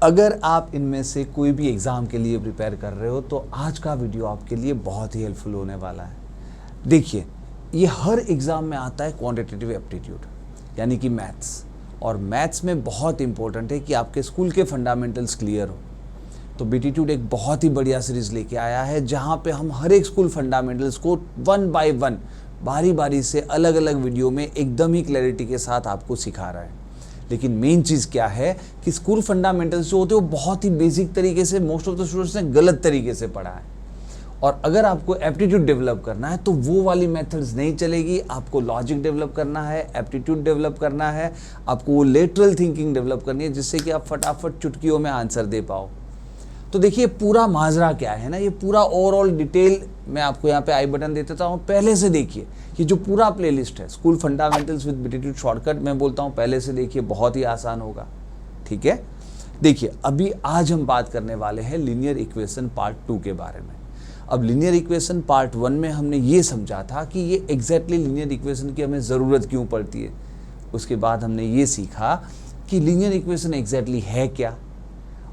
अगर आप इनमें से कोई भी एग्ज़ाम के लिए प्रिपेयर कर रहे हो तो आज का वीडियो आपके लिए बहुत ही हेल्पफुल होने वाला है। देखिए, ये हर एग्ज़ाम में आता है क्वांटिटेटिव एप्टीट्यूड यानी कि मैथ्स, और मैथ्स में बहुत इंपॉर्टेंट है कि आपके स्कूल के फंडामेंटल्स क्लियर हो। तो बीटीट्यूड एक बहुत ही बढ़िया सीरीज़ लेके आया है जहाँ पे हम हर एक स्कूल फंडामेंटल्स को वन बाय वन बारी बारी से अलग अलग वीडियो में एकदम ही क्लैरिटी के साथ आपको सिखा रहा है। लेकिन मेन चीज़ क्या है कि स्कूल फंडामेंटल्स जो होते हैं वो बहुत ही बेसिक तरीके से मोस्ट ऑफ द स्टूडेंट्स ने गलत तरीके से पढ़ा है, और अगर आपको एप्टीट्यूड डेवलप करना है तो वो वाली मेथड्स नहीं चलेगी। आपको लॉजिक डेवलप करना है, एप्टीट्यूड डेवलप करना है, आपको वो लेटरल थिंकिंग डेवलप करनी है जिससे कि आप फटाफट चुटकियों में आंसर दे पाओ। तो देखिए पूरा माजरा क्या है ना, ये पूरा ओवरऑल डिटेल मैं आपको यहाँ पे आई बटन दे देता हूँ। पहले से देखिए कि जो पूरा प्लेलिस्ट है school fundamentals with beatitude shortcut, मैं बोलता हूँ पहले से देखिए, बहुत ही आसान होगा। ठीक है, देखिए अभी आज हम बात करने वाले हैं लीनियर इक्वेशन पार्ट 2 के बारे में। अब लीनियर इक्वेशन पार्ट 1 में हमने ये समझा था कि ये एग्जैक्टली लीनियर इक्वेशन की हमें ज़रूरत क्यों पड़ती है। उसके बाद हमने ये सीखा कि लीनियर इक्वेशन एग्जैक्टली है क्या,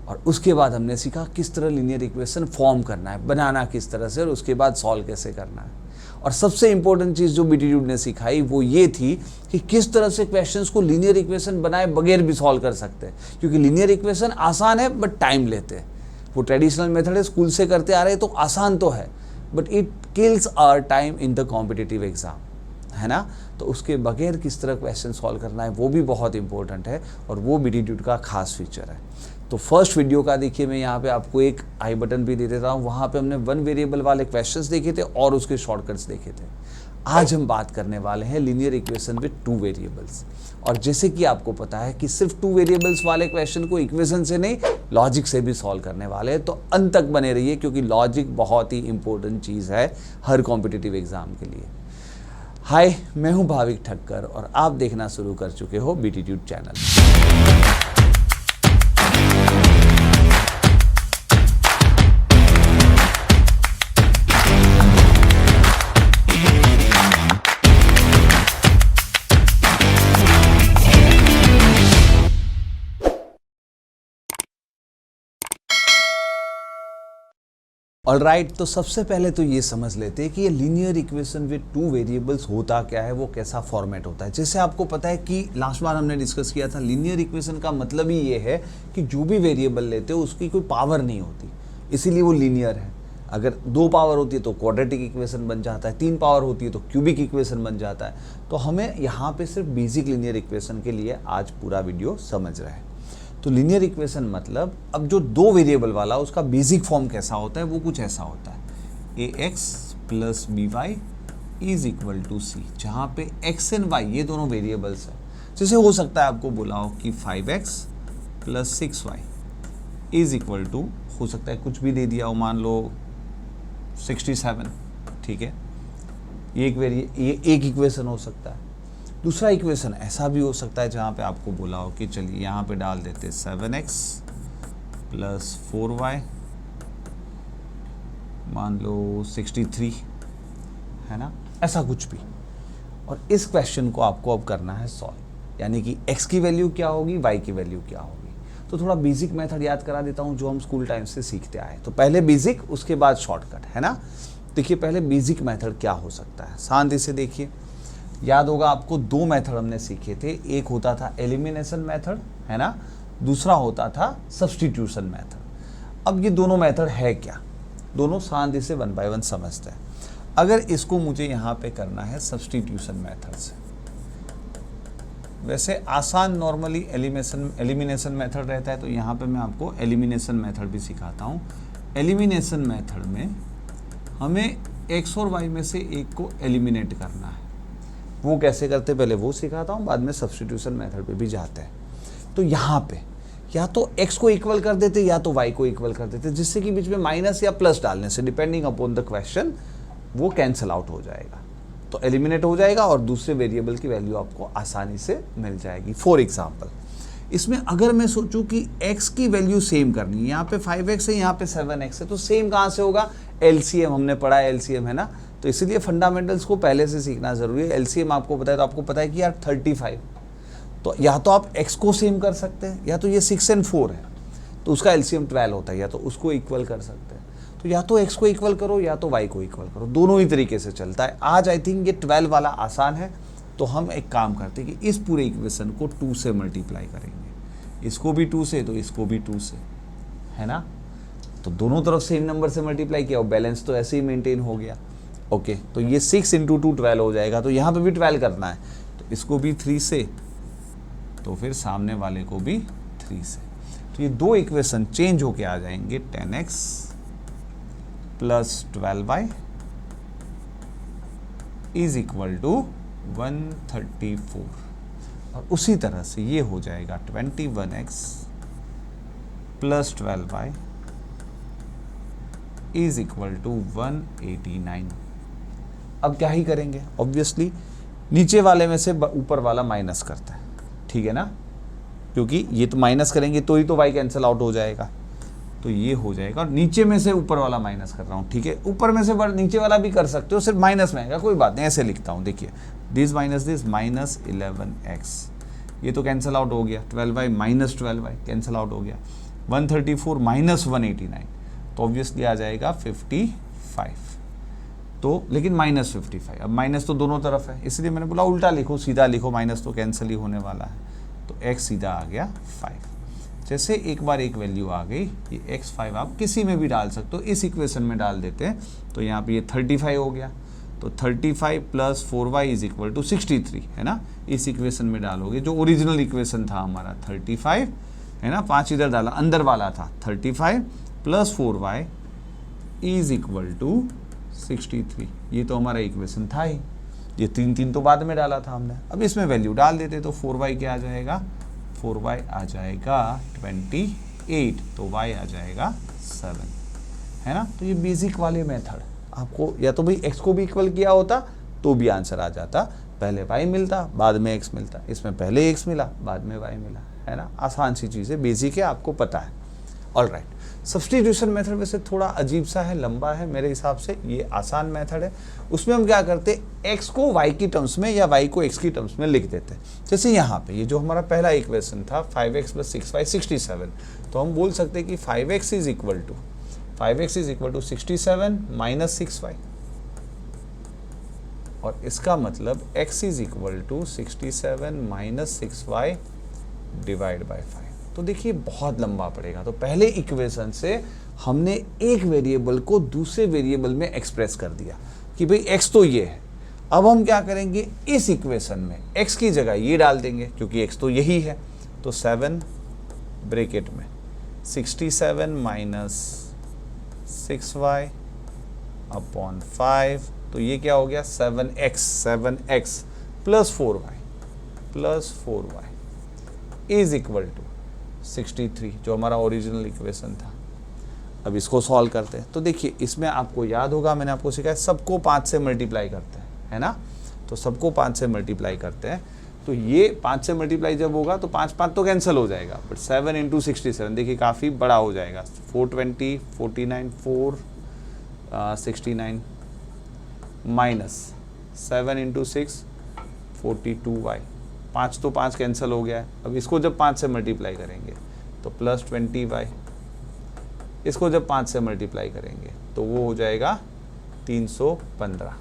और उसके बाद हमने सीखा किस तरह लीनियर इक्वेशन फॉर्म करना है, बनाना किस तरह से, और उसके बाद सॉल्व कैसे करना है। और सबसे इंपॉर्टेंट चीज़ जो बीटीट्यूड ने सिखाई वो ये थी कि किस तरह से क्वेश्चंस को लीनियर इक्वेशन बनाए बगैर भी सॉल्व कर सकते हैं, क्योंकि लीनियर इक्वेशन आसान है बट टाइम लेते हैं। वो ट्रेडिशनल मेथड है, स्कूल से करते आ रहे हैं तो आसान तो है but it kills our time in the competitive exam, है ना। तो उसके बगैर किस तरह क्वेश्चन सॉल्व करना है वो भी बहुत इंपॉर्टेंट है, और वो बीटीट्यूड का खास फीचर है। तो फर्स्ट वीडियो का देखिए, मैं यहाँ पे आपको एक आई बटन भी दे देता हूँ। वहाँ पे हमने 1 वेरिएबल वाले क्वेश्चंस देखे थे और उसके शॉर्टकट्स देखे थे। आज हम बात करने वाले हैं लीनियर इक्वेशन विद 2 वेरिएबल्स, और जैसे कि आपको पता है कि सिर्फ 2 वेरिएबल्स वाले क्वेश्चन को इक्वेशन से नहीं लॉजिक से भी सॉल्व करने वाले हैं। तो अंत तक बने रहिए, क्योंकि लॉजिक बहुत ही इंपॉर्टेंट चीज़ है हर कॉम्पिटिटिव एग्जाम के लिए। हाय, मैं हूँ भाविक ठक्कर और आप देखना शुरू कर चुके हो बीटीट्यूड चैनल। ऑलराइट, तो सबसे पहले तो ये समझ लेते हैं कि ये लीनियर इक्वेशन विद 2 वेरिएबल्स होता क्या है, वो कैसा फॉर्मेट होता है। जैसे आपको पता है कि लास्ट बार हमने डिस्कस किया था, लीनियर इक्वेशन का मतलब ही ये है कि जो भी वेरिएबल लेते हो उसकी कोई पावर नहीं होती, इसीलिए वो लीनियर है। अगर 2 पावर होती है तो क्वाड्रेटिक इक्वेशन बन जाता है, 3 पावर होती है तो क्यूबिक इक्वेशन बन जाता है। तो हमें यहाँ पे सिर्फ बेसिक लीनियर इक्वेशन के लिए आज पूरा वीडियो समझ रहे हैं। तो लीनियर इक्वेशन मतलब अब जो 2 वेरिएबल वाला उसका बेसिक फॉर्म कैसा होता है, वो कुछ ऐसा होता है, ax plus by is equal to c, जहाँ पे x एंड y ये दोनों वेरिएबल्स हैं। जैसे हो सकता है आपको बोला हो कि 5x plus 6y is equal to, हो सकता है कुछ भी दे दिया हो, मान लो 67, ठीक है। ये एक इक्वेशन हो सकता है। दूसरा इक्वेशन ऐसा भी हो सकता है जहाँ पे आपको बोला हो कि चलिए यहाँ पे डाल देते 7x प्लस 4y, मान लो 63, है ना, ऐसा कुछ भी। और इस क्वेश्चन को आपको अब करना है सॉल्व, यानी कि x की वैल्यू क्या होगी, y की वैल्यू क्या होगी। तो थोड़ा बेसिक मेथड याद करा देता हूँ जो हम स्कूल टाइम से सीखते आए। तो पहले बेसिक, उसके बाद शॉर्टकट, है ना। देखिए पहले बेसिक मेथड क्या हो सकता है, शांति से देखिए। याद होगा आपको 2 मेथड हमने सीखे थे, एक होता था एलिमिनेशन मेथड, है ना, दूसरा होता था सब्स्टिट्यूशन मेथड। अब ये दोनों मेथड है क्या, दोनों शांति से 1 बाय 1 समझते हैं। अगर इसको मुझे यहाँ पे करना है सब्स्टिट्यूशन मेथड से, वैसे आसान नॉर्मली एलिमिनेशन मेथड रहता है, तो यहाँ पे मैं आपको एलिमिनेशन मेथड भी सिखाता हूँ। एलिमिनेशन मेथड में हमें x और y में से एक को एलिमिनेट करना है। वो कैसे करते पहले वो सिखाता हूँ, बाद में सब्स्टिट्यूशन मेथड पे भी जाते हैं। तो यहाँ पे या तो x को इक्वल कर देते या तो y को इक्वल कर देते, जिससे कि बीच में माइनस या प्लस डालने से डिपेंडिंग अपॉन द क्वेश्चन वो कैंसिल आउट हो जाएगा, तो एलिमिनेट हो जाएगा और दूसरे वेरिएबल की वैल्यू आपको आसानी से मिल जाएगी। फॉर एग्जाम्पल इसमें अगर मैं सोचूं कि x की वैल्यू सेम करनी है, यहाँ पे 5x है, यहाँ पे 7x है, तो सेम कहाँ से होगा, LCM हमने पढ़ा है, LCM है ना। तो इसीलिए फंडामेंटल्स को पहले से सीखना जरूरी है। एलसीएम आपको पता है, तो आपको पता है कि यार 35, तो या तो आप x को सेम कर सकते हैं या तो ये 6 और 4 है, तो उसका एलसीएम 12 होता है, या तो उसको इक्वल कर सकते हैं। तो या तो x को इक्वल करो या तो y को इक्वल करो, दोनों ही तरीके से चलता है। आज आई थिंक ये 12 वाला आसान है, तो हम एक काम करते हैं कि इस पूरे इक्वेशन को 2 से मल्टीप्लाई करेंगे, इसको भी 2 से तो इसको भी 2 से, है ना। तो दोनों तरफ सेम नंबर से मल्टीप्लाई किया और बैलेंस तो ऐसे ही मेंटेन हो गया। ओके, तो ये 6 × 2 12 हो जाएगा। तो यहाँ पे भी 12 करना है, तो इसको भी 3 से, तो फिर सामने वाले को भी 3 से। तो ये दो इक्वेशन चेंज होके आ जाएंगे, 10x + 12y is equal to 134। और उसी तरह से ये हो जाएगा 21x + 12y is equal to 189। अब क्या ही करेंगे, ऑब्वियसली नीचे वाले में से ऊपर वाला माइनस करता है, ठीक है ना, क्योंकि ये तो माइनस करेंगे तो ही तो y कैंसिल आउट हो जाएगा। तो ये हो जाएगा, और नीचे में से ऊपर वाला माइनस कर रहा हूँ, ठीक है। ऊपर में से नीचे वाला भी कर सकते हो, सिर्फ माइनस में आएगा, कोई बात नहीं, ऐसे लिखता हूँ। देखिए दिस माइनस दिस -11x, ये तो कैंसिल आउट हो गया। 12y - 12y कैंसिल आउट हो गया। 134 - 189, तो ऑब्वियसली आ जाएगा 55। तो लेकिन -55, अब माइनस तो दोनों तरफ है, इसलिए मैंने बोला उल्टा लिखो, सीधा लिखो, माइनस तो कैंसिल ही होने वाला है। तो x सीधा आ गया 5। जैसे एक बार एक वैल्यू आ गई, ये x5 आप किसी में भी डाल सकते हो, इस इक्वेशन में डाल देते हैं, तो यहाँ पे ये 35 हो गया। तो 35 + 4y इज इक्वल टू 63, है ना। इस इक्वेशन में डालोगे, जो ओरिजिनल इक्वेशन था हमारा 35, है ना, 5 इधर डाला, अंदर वाला था 35 + 4y इज इक्वल टू 63। ये तो हमारा इक्वेशन था ही, ये 3 तो बाद में डाला था हमने। अब इसमें वैल्यू डाल देते, तो 4y क्या आ जाएगा, 4y आ जाएगा 28, तो y आ जाएगा 7, है ना। तो ये बेसिक वाले मेथड, आपको या तो भाई x को भी इक्वल किया होता तो भी आंसर आ जाता, पहले y मिलता बाद में x मिलता, इसमें पहले x मिला बाद में y मिला, है ना। आसान सी चीज़ें, बेसिक है, आपको पता है। ऑलराइट, सब्स्टिट्यूशन मेथड वैसे थोड़ा अजीब सा है, लंबा है, मेरे हिसाब से ये आसान मेथड है। उसमें हम क्या करते हैं, x को y की टर्म्स में या y को x की टर्म्स में लिख देते हैं। जैसे यहाँ पे ये जो हमारा पहला इक्वेशन था 5x + 6y 67, तो हम बोल सकते हैं कि 5x is equal to 67 - 6y, और इसका मतलब x is equal to 67 - 6y divide by 5। तो देखिए बहुत लंबा पड़ेगा। तो पहले इक्वेशन से हमने एक वेरिएबल को दूसरे वेरिएबल में एक्सप्रेस कर दिया कि भाई x तो ये है। अब हम क्या करेंगे, इस इक्वेशन में x की जगह ये डाल देंगे, क्योंकि x तो यही है। तो 7 ब्रैकेट में 67 - 6y अपॉन 5, तो ये क्या हो गया 7x + 4y is equal to 63, जो हमारा ओरिजिनल इक्वेशन था। अब इसको सॉल्व करते हैं। तो देखिए इसमें आपको याद होगा, मैंने आपको सिखाया सबको 5 से मल्टीप्लाई करते हैं, है ना। तो सबको 5 से मल्टीप्लाई करते हैं, तो ये 5 से मल्टीप्लाई जब होगा तो 5 तो कैंसिल हो जाएगा, बट 7 × 67 देखिए काफ़ी बड़ा हो जाएगा। 420 49 4 69 माइनस 7 × 6 42y, 5 तो 5 कैंसिल हो गया है। अब इसको जब 5 से मल्टीप्लाई करेंगे तो +20y, इसको जब 5 से मल्टीप्लाई करेंगे तो वो हो जाएगा 315।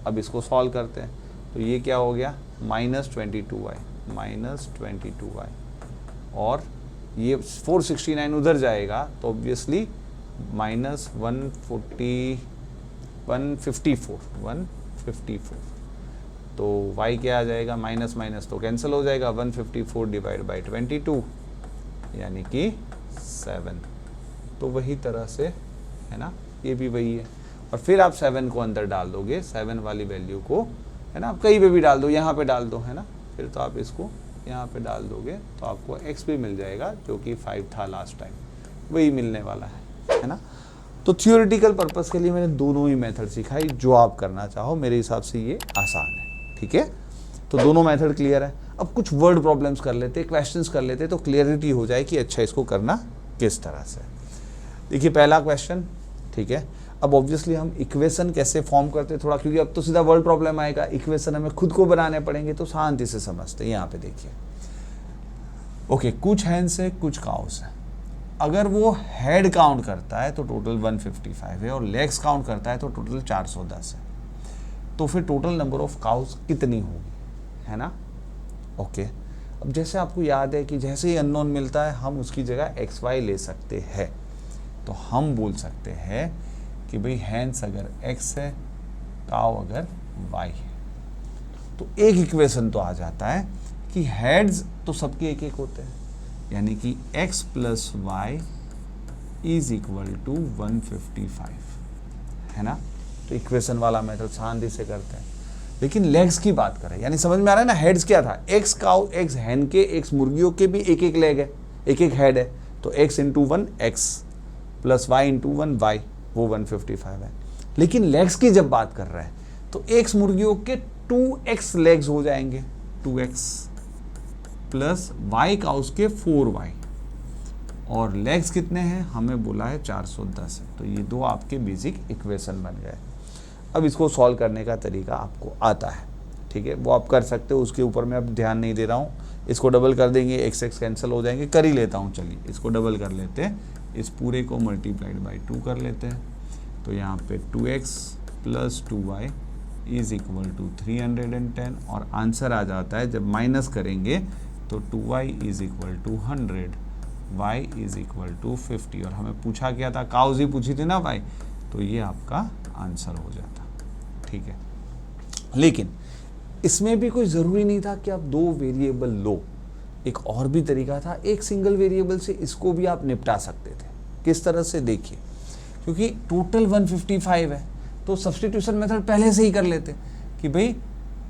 अब इसको सॉल्व करते हैं, तो ये क्या हो गया -22y, और ये 469 उधर जाएगा, तो ऑब्वियसली -154, तो y क्या आ जाएगा, माइनस माइनस तो कैंसिल हो जाएगा, 154 डिवाइड बाई 22 यानी कि 7। तो वही तरह से, है ना, ये भी वही है। और फिर आप 7 को अंदर डाल दोगे, 7 वाली वैल्यू को, है ना, आप कहीं पे भी डाल दो, यहाँ पे डाल दो, है ना। फिर तो आप इसको यहाँ पे डाल दोगे तो आपको x भी मिल जाएगा, जो कि 5 था लास्ट टाइम, वही मिलने वाला है ना। तो थियोरेटिकल पर्पस के लिए मैंने दोनों ही मेथड सिखाई, जो आप करना चाहो, मेरे हिसाब से ये आसान है, ठीक है। तो दोनों मेथड क्लियर है। अब कुछ वर्ड प्रॉब्लम्स कर लेते, क्वेश्चंस कर लेते, तो क्लियरिटी हो जाए कि अच्छा इसको करना किस तरह से। देखिए पहला क्वेश्चन, ठीक है। अब ऑब्वियसली हम इक्वेशन कैसे फॉर्म करते हैं थोड़ा, क्योंकि अब तो सीधा वर्ड प्रॉब्लम आएगा, इक्वेशन हमें खुद को बनाने पड़ेंगे, तो शांति से समझते हैं। यहाँ पे देखिए, ओके, कुछ हैंड्स है कुछ काउस है, अगर वो हेड काउंट करता है तो टोटल 155 है और लेग्स काउंट करता है तो टोटल 410 है। तो फिर टोटल नंबर ऑफ काउस कितनी होगी, है ना? ओके। अब जैसे आपको याद है कि जैसे ही अननोन मिलता है हम उसकी जगह एक्स वाई ले सकते हैं, तो हम बोल सकते हैं कि भाई हैंस अगर एक्स है, काउ अगर वाई है, तो एक इक्वेशन तो आ जाता है कि हेड्स तो सबके एक एक होते हैं, यानी कि x plus y is equal to 155, है ना? तो इक्वेशन वाला मेथड शांति से करते हैं। लेकिन लेग्स की बात करें, यानी समझ में आ रहा है ना, हेड्स क्या था, एक्स काउ, एक्स हैन के, एक्स मुर्गियों के भी एक एक लेग है, एक एक हेड है, तो x into 1 x plus y into 1 y, वो 155 है। लेकिन लेग्स की जब बात कर रहे हैं तो एक्स मुर्गियों के 2x लेग्स हो जाएंगे, 2x प्लस वाई काउस के 4y, और लेग्स कितने हैं हमें बोला है 410 है। तो ये दो आपके बेसिक इक्वेशन बन गए। अब इसको सॉल्व करने का तरीका आपको आता है, ठीक है, वो आप कर सकते हो, उसके ऊपर मैं अब ध्यान नहीं दे रहा हूँ। इसको डबल कर देंगे, एक्स एक्स कैंसिल हो जाएंगे, कर ही लेता हूँ, चलिए इसको डबल कर लेते हैं, इस पूरे को मल्टीप्लाइड बाई 2 कर लेते हैं। तो यहाँ पे 2x plus 2y is equal to 310, और आंसर आ जाता है जब माइनस करेंगे तो 2y is equal to 100, y is equal to 50, और हमें पूछा क्या था, काउज ही पूछी थी ना भाई, तो ये आपका आंसर हो जाता, ठीक है। लेकिन इसमें भी कोई ज़रूरी नहीं था कि आप दो वेरिएबल लो, एक और भी तरीका था, एक सिंगल वेरिएबल से इसको भी आप निपटा सकते थे। किस तरह से, देखिए, क्योंकि टोटल 155 है तो सब्स्टिट्यूशन मेथड पहले से ही कर लेते कि भाई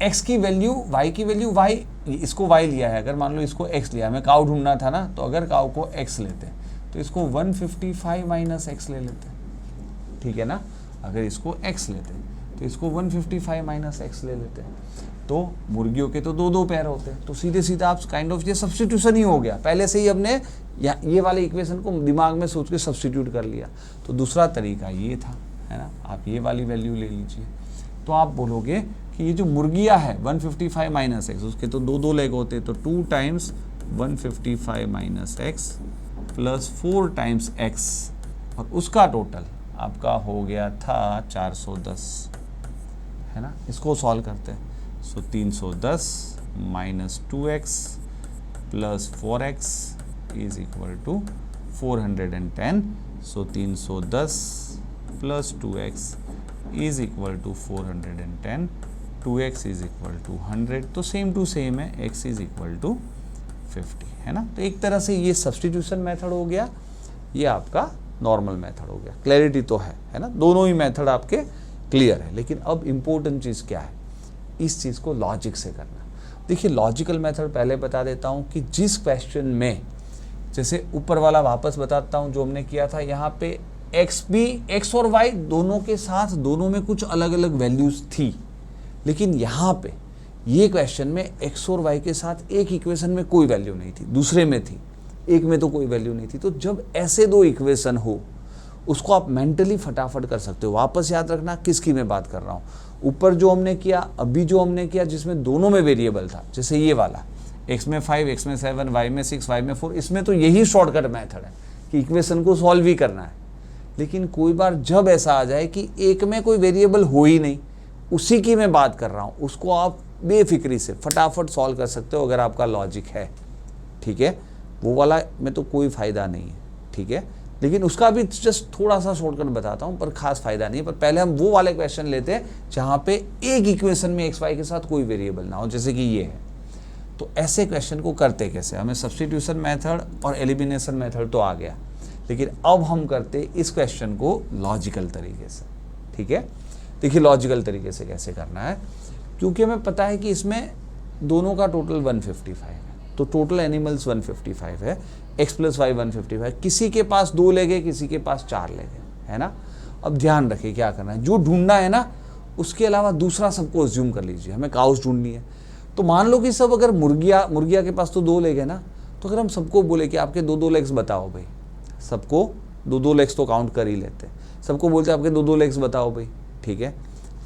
x की वैल्यू, y की वैल्यू, y, इसको y लिया है, अगर मान लो इसको x लिया, हमें काउ ढूंढना था ना, तो अगर काउ को x लेते तो इसको 155 माइनस x ले लेते, ठीक है ना। अगर इसको x लेते तो इसको 155 माइनस x ले लेते, तो मुर्गियों के तो दो दो पैर होते हैं, तो सीधे सीधे आप काइंड ऑफ ये सब्स्टिट्यूशन ही हो गया, पहले से ही हमने ये वाले इक्वेशन को दिमाग में सोच के सब्स्टिट्यूट कर लिया। तो दूसरा तरीका ये था, है ना, आप ये वाली वैल्यू ले लीजिए, तो आप बोलोगे कि ये जो मुर्गियाँ है 155 माइनस एक्स, उसके तो दो दो लेग होते, तो 2 times 155 minus x plus 4 times x, और उसका टोटल आपका हो गया था 410, है ना। इसको सॉल्व करते हैं, so 310 minus 2x plus 4x is equal to 410, so 310 plus 2x is equal to 410, 2x is equal to 100, तो सेम टू सेम है, x इज इक्वल टू 50, है ना। तो एक तरह से ये सब्स्टिट्यूशन मेथड हो गया, ये आपका नॉर्मल मेथड हो गया। क्लैरिटी तो है ना, दोनों ही मेथड आपके क्लियर है। लेकिन अब इम्पोर्टेंट चीज़ क्या है, इस चीज़ को लॉजिक से करना। देखिए, लॉजिकल मेथड पहले बता देता हूँ कि जिस क्वेश्चन में, जैसे ऊपर वाला वापस बताता हूँ जो हमने किया था, यहाँ पे x और y दोनों के साथ दोनों में कुछ अलग अलग वैल्यूज़ थी, लेकिन यहाँ पे ये क्वेश्चन में x और y के साथ एक इक्वेशन में कोई वैल्यू नहीं थी, दूसरे में थी, एक में तो कोई वैल्यू नहीं थी। तो जब ऐसे दो इक्वेशन हो, उसको आप मेंटली फटाफट कर सकते हो। वापस याद रखना किसकी मैं बात कर रहा हूँ, ऊपर जो हमने किया, अभी जो हमने किया जिसमें दोनों में वेरिएबल था, जैसे ये वाला x में 5, x में 7, y में 6, y में 4, इसमें तो यही शॉर्टकट मेथड है कि इक्वेशन को सॉल्व ही करना है। लेकिन कोई बार जब ऐसा आ जाए कि एक में कोई वेरिएबल हो ही नहीं, उसी की मैं बात कर रहा हूँ, उसको आप बेफिक्री से फटाफट सॉल्व कर सकते हो अगर आपका लॉजिक है, ठीक है। वो वाला में तो कोई फ़ायदा नहीं है, ठीक है, लेकिन उसका भी जस्ट थोड़ा सा शॉर्टकट बताता हूँ, पर खास फ़ायदा नहीं है। पर पहले हम वो वाले क्वेश्चन लेते हैं जहाँ पे एक इक्वेशन में एक्स वाई के साथ कोई वेरिएबल ना हो, जैसे कि ये है। तो ऐसे क्वेश्चन को करते कैसे, हमें सब्स्टिट्यूशन मेथड और एलिमिनेशन मेथड तो आ गया, लेकिन अब हम करते इस क्वेश्चन को लॉजिकल तरीके से, ठीक है। देखिए, लॉजिकल तरीके से कैसे करना है, क्योंकि हमें पता है कि इसमें दोनों का टोटल 155 है, तो टोटल एनिमल्स 155 है, x प्लस वाई 155, किसी के पास 2 लेग है, किसी के पास 4 लेग है ना। अब ध्यान रखिए क्या करना है, जो ढूंढना है ना, उसके अलावा दूसरा सबको अज्यूम कर लीजिए। हमें काउस ढूंढनी है, तो मान लो कि सब, अगर मुर्गिया के पास तो 2 लेग है ना, तो अगर हम सबको बोले कि आपके 2 लेग्स बताओ भाई, सबको 2 लेग्स तो काउंट कर ही लेते हैं, सबको बोलते हैं आपके 2 लेग्स बताओ भाई, ठीक है।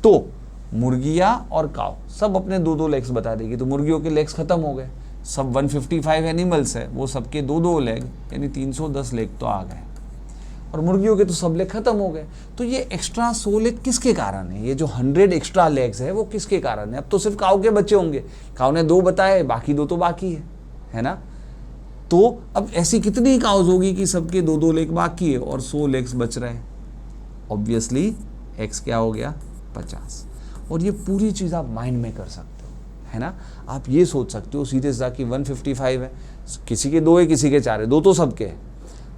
तो मुर्गिया और काउ सब अपने 2 लेग्स बता देगी, तो मुर्गियों के लेग्स खत्म हो गए, सब 155 एनिमल्स है, वो सबके 2-2 लेग यानी 310 लेग तो आ गए, और मुर्गियों के तो सब लेग खत्म हो गए। तो ये एक्स्ट्रा 100 लेग किसके कारण है? ये जो 100 एक्स्ट्रा लेग्स है वो किसके कारण है? अब तो सिर्फ काऊ के बच्चे होंगे, काऊ ने 2 बताए, बाकी 2 तो बाकी है ना। तो अब ऐसी कितनी काउज होगी कि सबके 2-2 लेग बाकी है और 100 लेग्स बच रहे हैं? ऑब्वियसली एक्स क्या हो गया? 50। और ये पूरी चीज़ आप माइंड में कर सकते हो, है ना। आप ये सोच सकते हो सीधे सा कि 155 है, किसी के 2 है, किसी के 4 है, 2 तो सबके हैं,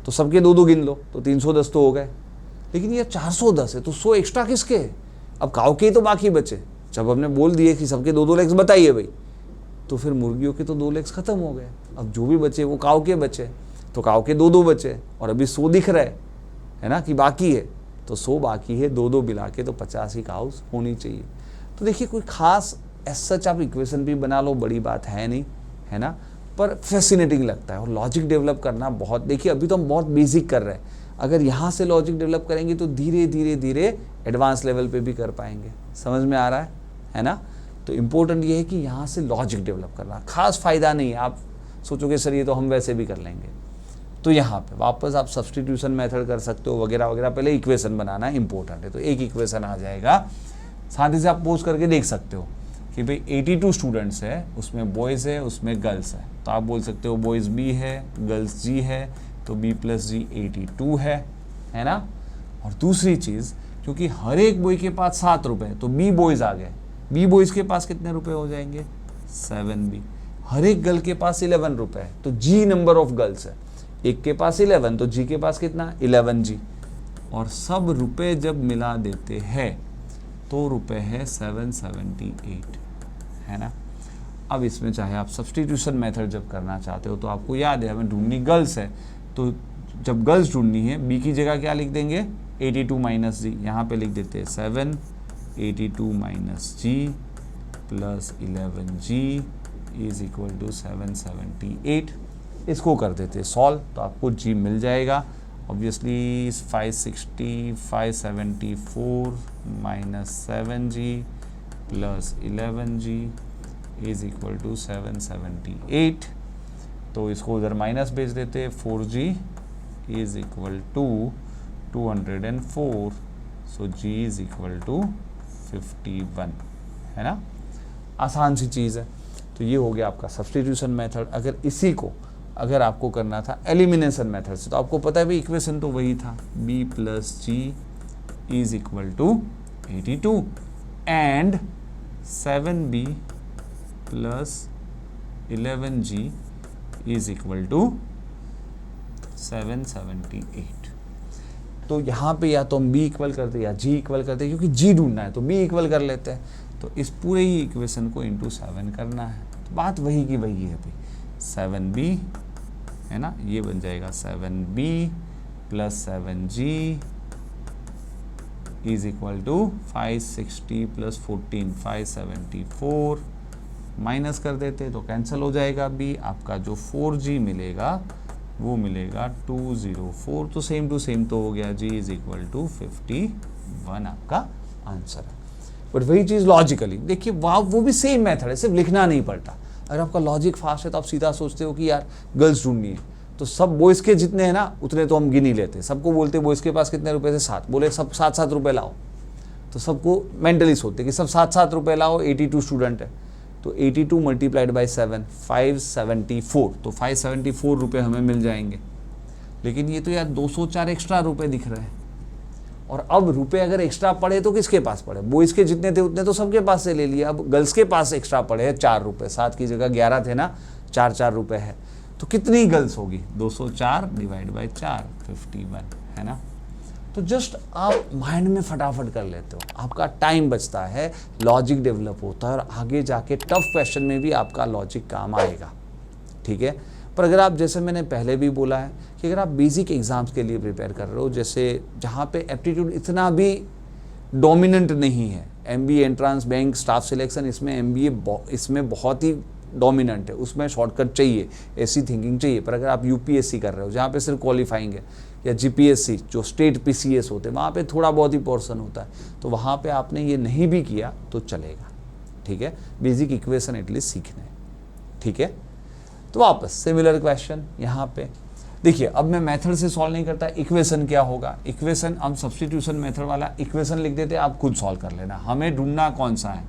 तो सबके 2-2 गिन लो तो 310 तो हो गए। लेकिन ये 410 है तो 100 एक्स्ट्रा किसके है? अब काऊ के तो बाकी बचे। जब हमने बोल दिए कि सबके 2-2 लेग्स बताइए भाई, तो फिर मुर्गियों के तो 2 लेग्स खत्म हो गए। अब जो भी बचे वो काऊ के बचे, तो काऊ के 2-2 बचे, और अभी 100 दिख रहा है ना कि बाकी है, तो 100 बाकी है, 2-2 मिला के तो 50 ही काउस होनी चाहिए। तो देखिए कोई खास एज सच आप इक्वेशन भी बना लो, बड़ी बात है नहीं, है ना, पर फैसिनेटिंग लगता है। और लॉजिक डेवलप करना बहुत, देखिए अभी तो हम बहुत बेसिक कर रहे हैं, अगर यहाँ से लॉजिक डेवलप करेंगे तो धीरे धीरे धीरे एडवांस लेवल पे भी कर पाएंगे। समझ में आ रहा है ना। तो इम्पोर्टेंट ये है कि यहाँ से लॉजिक डेवलप करना, खास फ़ायदा नहीं है। आप सोचोगे सर ये तो हम वैसे भी कर लेंगे, तो यहाँ पे वापस आप सब्स्टिट्यूशन मेथड कर सकते हो वगैरह वगैरह। पहले इक्वेशन बनाना इंपॉर्टेंट है, तो एक इक्वेशन आ जाएगा। साथ ही से आप पोज करके देख सकते हो कि भाई 82 स्टूडेंट्स है, उसमें बॉयज़ है, उसमें गर्ल्स है, तो आप बोल सकते हो बॉयज़ बी है, गर्ल्स जी है, तो b + g 82 है ना। और दूसरी चीज़, क्योंकि हर एक बॉय के पास 7 रुपये, तो b बॉयज़ आ गए, b बॉयज़ के पास कितने रुपए हो जाएंगे? 7b। हर एक गर्ल के पास 11 रुपये है, तो g नंबर ऑफ गर्ल्स है, एक के पास 11, तो g के पास कितना? 11g। और सब रुपए जब मिला देते हैं तो रुपए है 778, है ना। अब इसमें चाहे आप सब्स्टिट्यूशन मेथड जब करना चाहते हो, तो आपको याद है हमें ढूंढनी गर्ल्स है, तो जब गर्ल्स ढूंढनी है b की जगह क्या लिख देंगे? 82 - g। यहाँ पे लिख देते हैं 7 82 - g + 11g = 778। इसको कर देते हैं सॉल्व, तो आपको g मिल जाएगा। Obviously 560 574 - 7g + 11g = 778। तो इसको उधर माइनस भेज देते हैं, 4g = 204, सो g = 51, है ना। आसान सी चीज़ है। तो ये हो गया आपका सब्स्टिट्यूशन मेथड। अगर इसी को अगर आपको करना था एलिमिनेशन मेथड से, तो आपको पता है भाई इक्वेशन तो वही था, b + g = 82 and 7b + 11g = 778। तो यहाँ पे या तो हम b इक्वल करते हैं या g इक्वल करते हैं, क्योंकि g ढूंढना है तो b इक्वल कर लेते हैं। तो इस पूरे ही इक्वेशन को × 7 करना है, तो बात वही की वही है भाई। 7b है ना, ये बन जाएगा 7b + 7g = 560 + 14 574, माइनस कर देते तो कैंसिल हो जाएगा b। आपका जो 4g मिलेगा वो मिलेगा 204, तो सेम टू सेम तो हो गया, g = 51 आपका आंसर है। बट वही चीज़ लॉजिकली देखिए, वो भी सेम मेथड है, सिर्फ लिखना नहीं पड़ता। अगर आपका लॉजिक फास्ट है तो आप सीधा सोचते हो कि यार गर्ल्स ढूंढनी है, तो सब बॉयज़ के जितने हैं ना उतने तो हम गिन ही लेते, सबको बोलते बॉयज़ के पास कितने रुपए थे? 7, बोले सब 7-7 रुपये लाओ, तो सबको मेंटली सोचते कि सब 7-7 रुपये लाओ। 82 स्टूडेंट है, तो 82 × 7 574, तो 574 रुपये हमें मिल जाएंगे। लेकिन ये तो यार 204 एक्स्ट्रा रुपये दिख रहे हैं, और अब रुपए अगर एक्स्ट्रा पड़े तो किसके पास पड़े? बॉयज़ के जितने थे उतने तो सबके पास से ले लिया। अब गर्ल्स के पास एक्स्ट्रा पड़े हैं 4 रुपये, 7 की जगह 11 थे ना, 4-4 रुपये है, तो कितनी गर्ल्स होगी? 204 / 4 51, है ना। तो जस्ट आप माइंड में फटाफट कर लेते हो, आपका टाइम बचता है, लॉजिक डेवलप होता है, और आगे जाके टफ क्वेश्चन में भी आपका लॉजिक काम आएगा, ठीक है। पर अगर आप, जैसे मैंने पहले भी बोला है कि अगर आप बेसिक एग्ज़ाम्स के लिए प्रिपेयर कर रहे हो, जैसे जहाँ पे एप्टीट्यूड इतना भी डोमिनेंट नहीं है, MBA entrance bank staff selection, इसमें MBA इसमें बहुत ही डोमिनेंट है, उसमें शॉर्टकट चाहिए, ऐसी थिंकिंग चाहिए। पर अगर आप UPSC कर रहे हो जहाँ पे सिर्फ क्वालिफाइंग है, या GPSC जो स्टेट PCS होते हैं वहाँ पे थोड़ा बहुत ही पोर्शन होता है, तो वहाँ पे आपने ये नहीं भी किया तो चलेगा, ठीक है। बेसिक इक्वेशन एटलीस्ट सीखना है, ठीक है। तो वापस सिमिलर क्वेश्चन यहाँ पे देखिए, अब मैं मेथड से सॉल्व नहीं करता, इक्वेशन क्या होगा, इक्वेशन हम सब्स्टिट्यूशन मेथड वाला इक्वेशन लिख देते, आप खुद सॉल्व कर लेना। हमें ढूंढना कौन सा है,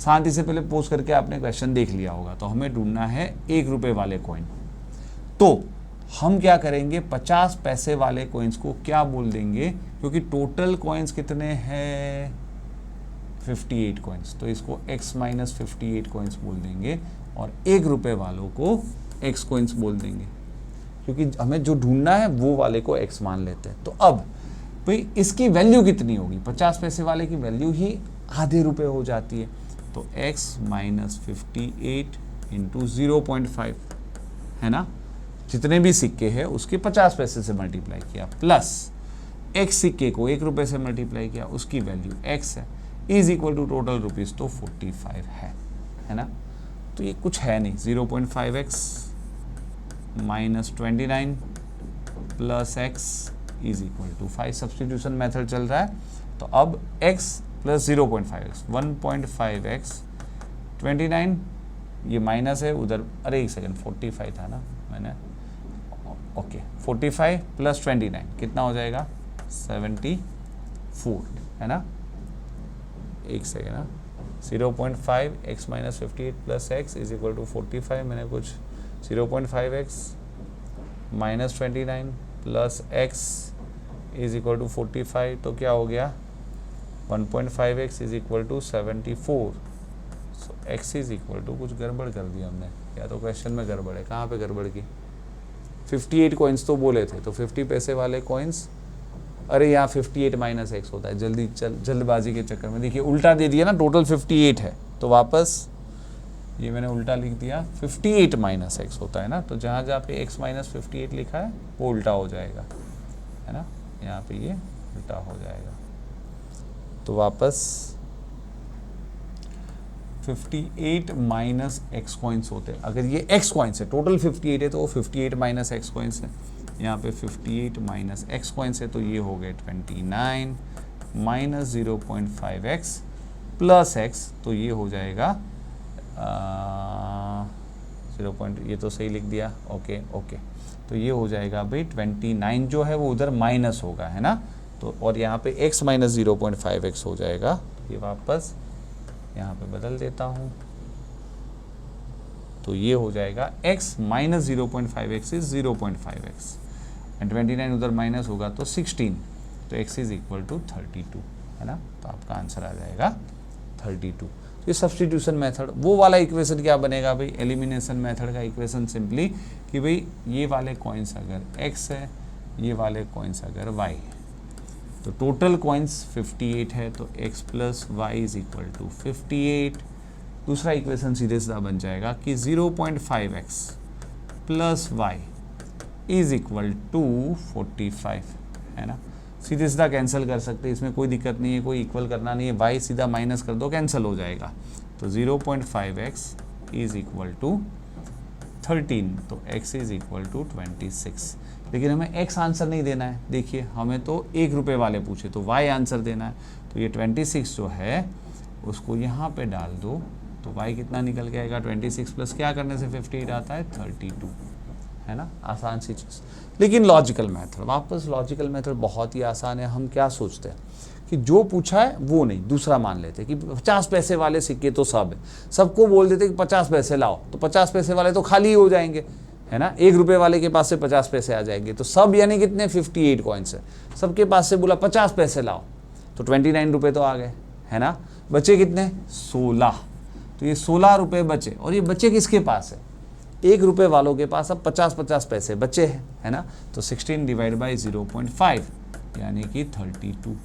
शांति से पहले पोस्ट करके आपने क्वेश्चन देख लिया होगा, तो हमें ढूंढना है 1 रुपये वाले कॉइन। तो हम क्या करेंगे, 50 पैसे वाले कॉइन्स को क्या बोल देंगे, क्योंकि टोटल कॉइन्स कितने हैं 58 कॉइन्स, तो इसको x माइनस 58 कॉइन्स बोल देंगे, और 1 रुपये वालों को x कॉइन्स बोल देंगे, क्योंकि हमें जो ढूंढना है वो वाले को x मान लेते हैं। तो अब भाई इसकी वैल्यू कितनी होगी, 50 पैसे वाले की वैल्यू ही आधे रुपये हो जाती है, तो x माइनस 58 इंटू 0.5 है ना, जितने भी सिक्के हैं उसके 50 पैसे से मल्टीप्लाई किया, प्लस x सिक्के को 1 रुपये से मल्टीप्लाई किया, उसकी वैल्यू x है, is equal to total rupees तो 45 है ना। तो ये कुछ है नहीं, 0.5x minus 29 plus x is equal to 5, substitution method चल रहा है। तो अब x प्लस 0.5x 1.5x 29, ये माइनस है उधर, अरे एक सेकेंड 45 था ना मैंने, ओके 45 प्लस 29 कितना हो जाएगा 74 है ना, एक सेकेंड ना, 0.5 x minus 58 plus x is equal to 45, मैंने कुछ 0.5x minus 29 plus x is equal to 45, तो क्या हो गया 1.5x is equal to 74, so x is equal to, कुछ गड़बड़ कर दिया हमने, या तो क्वेश्चन में गड़बड़ है, कहाँ पे गड़बड़ की, 58 कॉइन्स तो बोले थे, तो 50 पैसे वाले कॉइन्स, अरे यहाँ 58 माइनस एक्स होता है, जल्दबाजी के चक्कर में देखिए उल्टा दे दिया ना, टोटल 58 है, तो वापस ये मैंने उल्टा लिख दिया, 58 माइनस एक्स होता है ना, तो जहाँ जहाँ पे x माइनस 58 लिखा है वो उल्टा हो जाएगा, है ना, यहाँ पे ये उल्टा हो जाएगा, तो वापस 58 माइनस एक्स कॉइन्स होते हैं, अगर ये x कॉइन्स है, टोटल 58 है तो वो 58 माइनस एक्स कॉइन्स है, यहाँ पे 58 माइनस एक्स कॉइन्स है, तो ये हो गए 29 माइनस 0.5x प्लस x, तो ये हो जाएगा 0. ये तो सही लिख दिया, ओके, तो ये हो जाएगा भाई 29 जो है वो उधर माइनस होगा, है ना, तो और यहाँ पे x माइनस 0.5x हो जाएगा, ये वापस यहाँ पे बदल देता हूँ, तो ये हो जाएगा x minus 0.5x is 0.5x and 29 उधर माइनस होगा तो 16, तो x इज इक्वल टू 32, है ना, तो आपका आंसर आ जाएगा 32। तो ये सब्स्टिट्यूशन मेथड, वो वाला इक्वेशन क्या बनेगा भाई, एलिमिनेशन मेथड का इक्वेशन सिंपली कि भाई ये वाले कॉइन्स अगर x है, ये वाले कॉइन्स अगर y है, तो टोटल कॉइन्स 58 है, तो x plus y is equal to 58। दूसरा इक्वेशन सीधे सीधा बन जाएगा कि 0.5x plus y is equal to 45, है ना, सीधे सीधा कैंसिल कर सकते हैं, इसमें कोई दिक्कत नहीं है, कोई इक्वल करना नहीं है, y सीधा माइनस कर दो कैंसिल हो जाएगा, तो 0.5x इज इक्वल टू 13, तो x इज इक्वल टू 26। लेकिन हमें x आंसर नहीं देना है, देखिए हमें तो 1 रुपये वाले पूछे, तो y आंसर देना है, तो ये 26 जो है उसको यहाँ पे डाल दो, तो y कितना निकल के आएगा 26 प्लस क्या करने से 58 आता है 32, है ना, आसान सी चीज़। लेकिन लॉजिकल मेथड, वापस लॉजिकल मेथड बहुत ही आसान है। हम क्या सोचते हैं कि जो पूछा है वो नहीं, दूसरा मान लेते कि 50 पैसे वाले सिक्के तो सब है, सबको बोल देते कि 50 पैसे लाओ, तो 50 पैसे वाले तो खाली हो जाएंगे, है ना, 1 रुपये वाले के पास से 50 पैसे आ जाएंगे, तो सब यानी कितने 58 कॉइन्स है, सबके पास से बोला 50 पैसे लाओ, तो 29 रुपये तो आ गए, है ना, बचे कितने 16, तो ये 16 रुपये बचे, और ये बचे किसके पास है, 1 रुपये वालों के पास अब 50 पैसे बचे हैं, है ना, तो 16 डिवाइड बाई 0.5 यानी कि 32।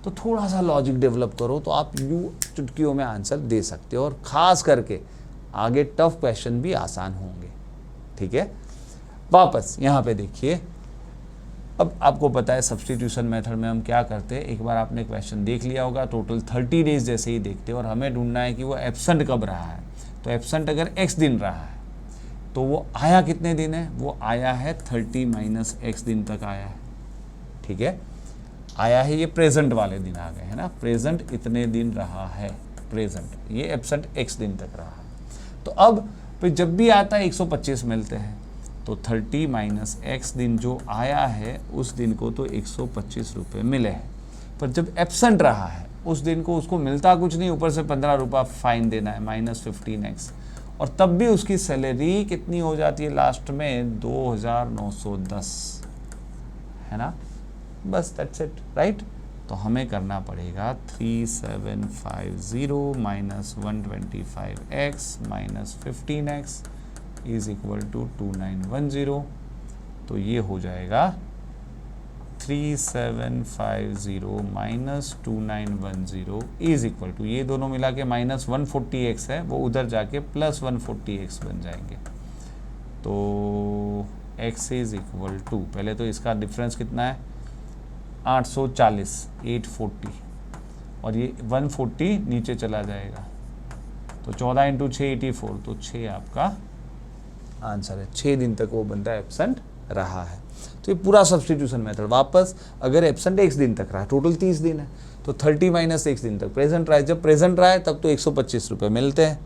तो थोड़ा सा लॉजिक डेवलप करो तो आप यूँ चुटकियों में आंसर दे सकते हो, और ख़ास करके आगे टफ क्वेश्चन भी आसान होंगे, ठीक है। वापस यहाँ पे देखिए, अब आपको पता है सब्स्टिट्यूशन मेथड में हम क्या करते हैं, एक बार आपने क्वेश्चन देख लिया होगा, टोटल 30 डेज जैसे ही देखते हैं, और हमें ढूंढना है कि वो एब्सेंट कब रहा है, तो एब्सेंट अगर x दिन रहा है तो वो आया कितने दिन है, वो आया है 30 माइनस x दिन तक आया है, ठीक है, आया है, ये प्रेजेंट वाले दिन आ गए, है ना, प्रेजेंट इतने दिन रहा है, प्रेजेंट ये एब्सेंट x दिन तक रहा है। तो अब फिर जब भी आता है 125 मिलते हैं, तो 30 माइनस एक्स दिन जो आया है उस दिन को तो 125 रुपये मिले हैं। पर जब एब्सेंट रहा है उस दिन को उसको मिलता कुछ नहीं, ऊपर से 15 रुपये फाइन देना है, माइनस 15x, और तब भी उसकी सैलरी कितनी हो जाती है लास्ट में, 2910, है ना। बस दैट्स इट, राइट। तो हमें करना पड़ेगा 3750 minus 125x minus 15x is equal to 2910। तो ये हो जाएगा 3750 माइनस 2910 इज इक्वल टू, ये दोनों मिला के माइनस 140x है, वो उधर जाके प्लस 140x बन जाएंगे। तो x इज इक्वल टू, पहले तो इसका डिफरेंस कितना है 840, 840, और ये 140 नीचे चला जाएगा, तो 14 इंटू 6 84, तो 6 आपका आंसर है। 6 दिन तक वो बंदा एब्सेंट रहा है। तो ये पूरा सब्स्टिट्यूशन मेथड, वापस अगर एब्सेंट x दिन तक रहा, टोटल 30 दिन है, तो 30 माइनस x दिन तक प्रेजेंट रहा है। जब प्रेजेंट रहा है तब तो 125 रुपये मिलते हैं,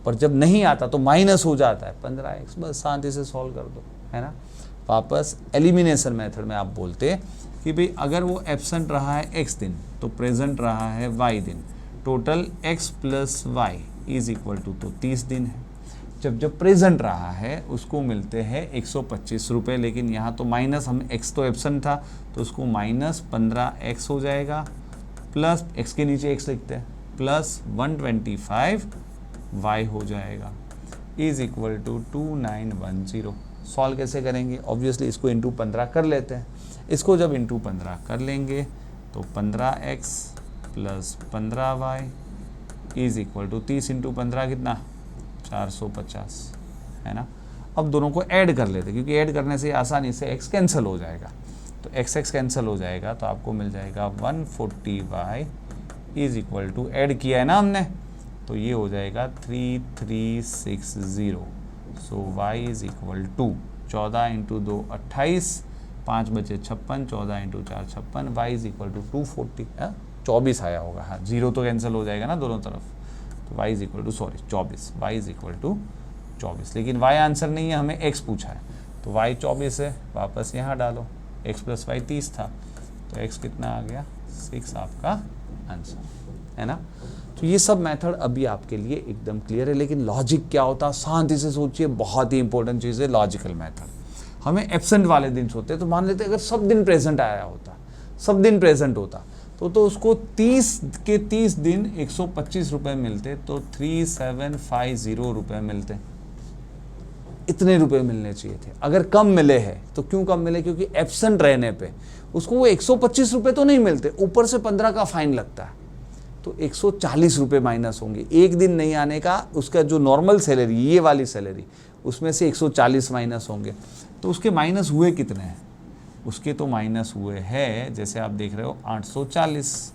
पर जब नहीं आता तो माइनस हो जाता है 15x। बस शांति से सॉल्व कर दो, है ना। वापस एलिमिनेशन मेथड में आप बोलते कि भाई अगर वो एब्सेंट रहा है x दिन तो प्रेजेंट रहा है y दिन, total x plus y is equal to, तो 30 दिन है। जब प्रेजेंट रहा है उसको मिलते हैं 125 रुपये, लेकिन यहाँ तो माइनस, हम x तो एब्सेंट था तो उसको माइनस 15x हो जाएगा, प्लस x के नीचे x लिखते हैं, प्लस 125y हो जाएगा, इज इक्वल टू 2910। सॉल्व कैसे करेंगे, ऑब्वियसली इसको इंटू 15 कर लेते हैं। इसको जब इंटू 15 कर लेंगे तो 15x plus 15y is equal to 30 into 15 कितना, 450, है ना। अब दोनों को ऐड कर लेते हैं, क्योंकि ऐड करने से आसानी से x कैंसिल हो जाएगा, तो x कैंसिल हो जाएगा, तो आपको मिल जाएगा 140y is equal to, add किया है ना हमने, तो ये हो जाएगा 3360। So y is equal to 14 into 2 28, 5 बचे 56, 14 into 4 56, y is equal to 240, 24 आया होगा, हाँ, जीरो तो कैंसिल हो जाएगा ना दोनों तरफ, तो y is equal to 24, y is equal to 24। लेकिन y आंसर नहीं है, हमें x पूछा है, तो y 24 है, वापस यहाँ डालो, x प्लस वाई 30 था, तो x कितना आ गया 6 आपका आंसर, है ना। तो ये सब मेथड अभी आपके लिए एकदम क्लियर है, लेकिन लॉजिक क्या होता है, शांति से सोचिए, बहुत ही इंपॉर्टेंट चीज़ है लॉजिकल मेथड। हमें एब्सेंट वाले दिन सोते तो मान लेते अगर सब दिन प्रेजेंट आया होता, सब दिन प्रेजेंट होता, तो उसको 30 के 30 दिन 125 रुपये मिलते, तो 3750 रुपये मिलते, इतने रुपए मिलने चाहिए थे। अगर कम मिले हैं तो क्यों कम मिले, क्योंकि एब्सेंट रहने पे उसको वो 125 रुपये तो नहीं मिलते, ऊपर से 15 का फाइन लगता है, तो 140 रुपये माइनस होंगे। एक दिन नहीं आने का उसका जो नॉर्मल सैलरी, ये वाली सैलरी, उसमें से 140 माइनस होंगे, तो उसके माइनस हुए कितने हैं, उसके तो माइनस हुए हैं, जैसे आप देख रहे हो 840,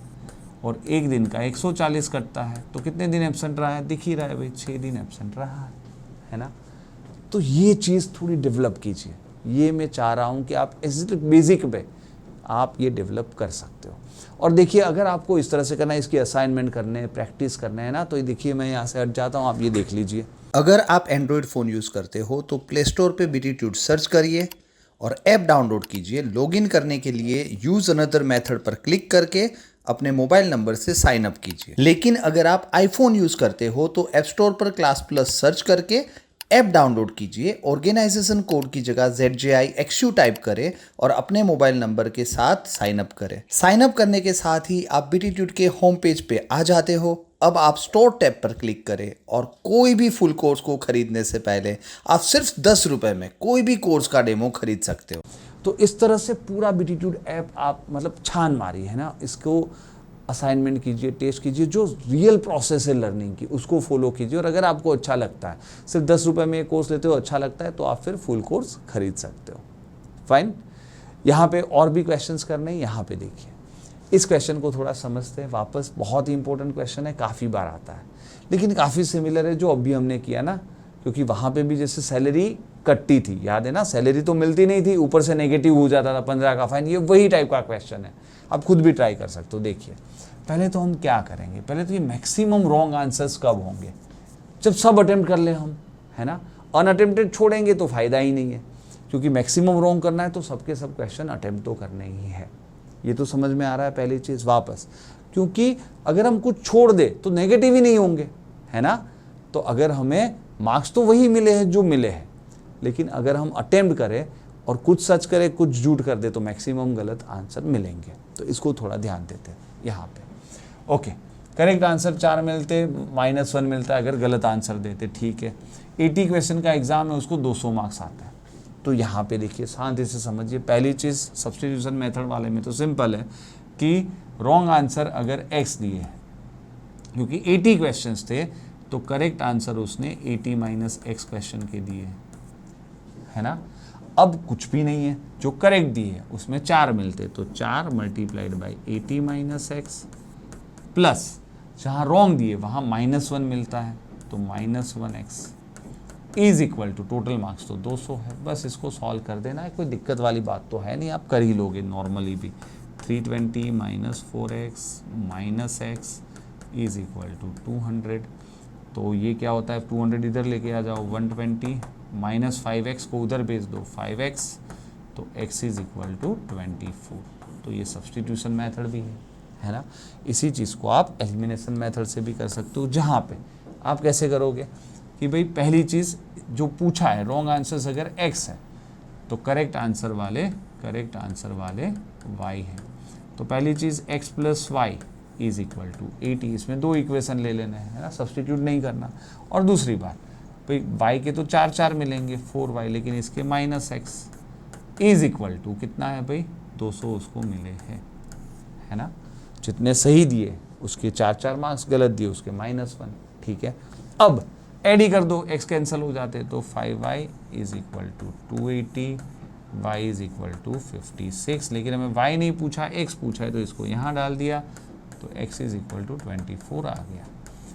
और एक दिन का 140 कटता है, तो कितने दिन एब्सेंट रहा है, दिख ही रहा है भाई, 6 दिन एब्सेंट रहा है ना। तो ये चीज़ थोड़ी डेवलप कीजिए, ये मैं चाह रहा हूँ कि आप ऐसे बेसिक पे आप ये डेवलप कर सकते हो। और देखिए अगर आपको इस तरह से करना है, इसकी असाइनमेंट करने, प्रैक्टिस करने हैं ना, तो ये देखिए मैं यहाँ से हट जाता हूँ, आप ये देख लीजिए। अगर आप एंड्रॉयड फ़ोन यूज़ करते हो तो प्ले स्टोर पर BTtude सर्च करिए और ऐप डाउनलोड कीजिए। लॉगिन करने के लिए यूज़ अनदर मेथड पर क्लिक करके अपने मोबाइल नंबर से साइन अप कीजिए। लेकिन अगर आप आईफोन यूज़ करते हो तो ऐप स्टोर पर क्लास प्लस सर्च करके ऐप डाउनलोड कीजिए। ऑर्गेनाइजेशन कोड की जगह ZJIXU टाइप करें और अपने मोबाइल नंबर के साथ साइन अप करें। साइन अप करने के साथ ही आप BTtude के होम पेज पे आ जाते हो। अब आप स्टोर टैब पर क्लिक करें और कोई भी फुल कोर्स को खरीदने से पहले आप सिर्फ 10 रुपए में कोई भी कोर्स का डेमो खरीद सकते हो। तो इस तरह से पूरा BTtude ऐप आप मतलब छान मारी है ना, इसको असाइनमेंट कीजिए, टेस्ट कीजिए, जो रियल प्रोसेस है लर्निंग की उसको फॉलो कीजिए। और अगर आपको अच्छा लगता है, सिर्फ 10 रुपये में ये कोर्स लेते हो, अच्छा लगता है, तो आप फिर फुल कोर्स खरीद सकते हो। फाइन। यहाँ पे और भी क्वेश्चंस करने हैं, यहाँ पे देखिए, इस क्वेश्चन को थोड़ा समझते हैं वापस। बहुत ही इंपॉर्टेंट क्वेश्चन है, काफ़ी बार आता है, लेकिन काफ़ी सिमिलर है जो अभी हमने किया ना, क्योंकि वहाँ पे भी जैसे सैलरी कटती थी, याद है ना, सैलरी तो मिलती नहीं थी, ऊपर से नेगेटिव हो जाता था 15 का फाइन। ये वही टाइप का क्वेश्चन है, आप खुद भी ट्राई कर सकते हो। देखिए पहले तो हम क्या करेंगे, पहले तो ये मैक्सिमम रॉन्ग आंसर्स कब होंगे, जब सब अटेम्प्ट कर ले हम, है ना। अनअटेम्प्टेड छोड़ेंगे तो फ़ायदा ही नहीं है, क्योंकि मैक्सिमम रॉन्ग करना है तो सबके सब क्वेश्चन अटेम्प्ट तो करने ही है। ये तो समझ में आ रहा है पहली चीज़। वापस, क्योंकि अगर हम कुछ छोड़ दे तो नेगेटिव ही नहीं होंगे, है ना। तो अगर हमें मार्क्स तो वही मिले हैं जो मिले हैं, लेकिन अगर हम अटेम्प्ट करें और कुछ सच करें कुछ झूठ कर दे तो मैक्सिमम गलत आंसर मिलेंगे। तो इसको थोड़ा ध्यान देते हैं यहाँ पे। ओके, करेक्ट आंसर 4 मिलते, -1 मिलता है अगर गलत आंसर देते, ठीक है। 80 क्वेश्चन का एग्जाम है, उसको 200 मार्क्स आता है। तो यहाँ पे देखिए शांति से समझिए। पहली चीज़ सब्स्टिट्यूशन मेथड वाले में तो सिंपल है कि रॉन्ग आंसर अगर x दिए है, क्योंकि 80 क्वेश्चंस थे तो करेक्ट आंसर उसने 80 - x क्वेश्चन के दिए, है ना। अब कुछ भी नहीं है, जो करेक्ट दिए है उसमें 4 मिलते, तो 4 × 80 - x प्लस जहाँ रॉन्ग दिए वहाँ -1 मिलता है, तो -1x is equal to total marks तो 200 है। बस इसको सॉल्व कर देना है, कोई दिक्कत वाली बात तो है नहीं, आप कर ही लोगे नॉर्मली भी। 320 - 4x - x is equal to 200। तो ये क्या होता है, 200 इधर लेके आ जाओ, 120 - 5x को उधर भेज दो, 5x, तो x इज इक्वल टू 24। तो ये सब्स्टिट्यूशन मेथड भी है ना। इसी चीज़ को आप एलिमिनेशन मेथड से भी कर सकते हो, जहाँ पे आप कैसे करोगे कि भाई पहली चीज़ जो पूछा है रॉन्ग आंसर्स अगर x है तो करेक्ट आंसर वाले y है। तो पहली चीज़ x + y is equal to 80, इसमें 2 इक्वेशन ले लेने हैं, है ना, सब्स्टिट्यूट नहीं करना। और दूसरी बात भाई y के तो 4 मिलेंगे 4y, लेकिन इसके -x इज इक्वल टू कितना है भाई 200 उसको मिले हैं, है ना। जितने सही दिए उसके 4 मार्क्स, गलत दिए उसके -1, ठीक है। अब ऐड ही कर दो, x कैंसिल हो जाते, तो 5y is equal to 280, y is equal to 56, लेकिन हमें y नहीं पूछा x पूछा है, तो इसको यहाँ डाल दिया, तो x इज इक्वल टू 24 आ गया।